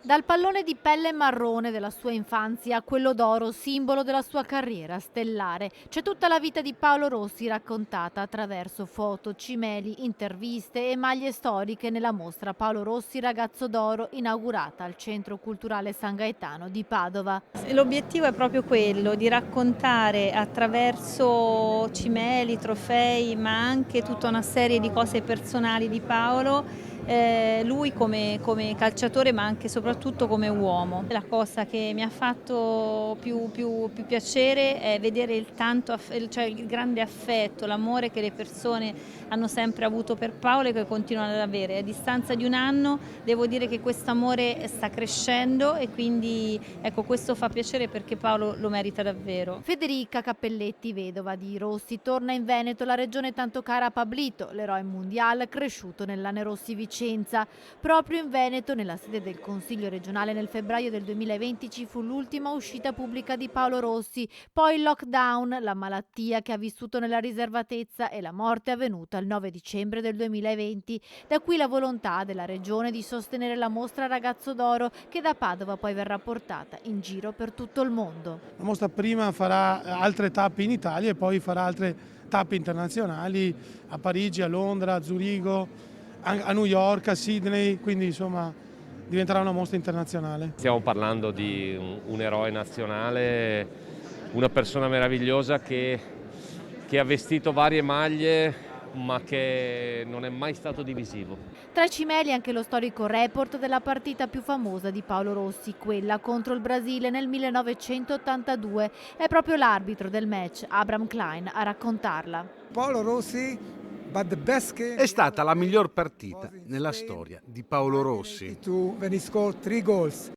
Dal pallone di pelle marrone della sua infanzia a quello d'oro, simbolo della sua carriera stellare, c'è tutta la vita di Paolo Rossi raccontata attraverso foto, cimeli, interviste e maglie storiche nella mostra Paolo Rossi Ragazzo d'Oro inaugurata al Centro Culturale San Gaetano di Padova. L'obiettivo è proprio quello di raccontare attraverso cimeli, trofei, ma anche tutta una serie di cose personali di Paolo, lui come calciatore ma anche e soprattutto come uomo. La cosa che mi ha fatto più piacere è vedere cioè il grande affetto, l'amore che le persone hanno sempre avuto per Paolo e che continuano ad avere. A distanza di un anno devo dire che questo amore sta crescendo e quindi ecco, questo fa piacere perché Paolo lo merita davvero. Federica Cappelletti, vedova di Rossi, torna in Veneto, la regione tanto cara a Pablito, l'eroe mondial cresciuto nell'Anerossi Vicenza. Proprio in Veneto, nella sede del Consiglio regionale nel febbraio del 2020, ci fu l'ultima uscita pubblica di Paolo Rossi, poi il lockdown, la malattia che ha vissuto nella riservatezza e la morte avvenuta il 9 dicembre del 2020. Da qui la volontà della regione di sostenere la mostra Ragazzo d'Oro che da Padova poi verrà portata in giro per tutto il mondo. La mostra prima farà altre tappe in Italia e poi farà altre tappe internazionali a Parigi, a Londra, a Zurigo, a New York, a Sydney, quindi insomma diventerà una mostra internazionale. Stiamo parlando di un eroe nazionale, una persona meravigliosa che ha vestito varie maglie ma che non è mai stato divisivo. Tra i cimeli anche lo storico report della partita più famosa di Paolo Rossi, quella contro il Brasile nel 1982. È proprio l'arbitro del match, Abram Klein, a raccontarla. Paolo Rossi, but the best game È stata la miglior partita nella storia di Paolo Rossi. when he scored 3 goals.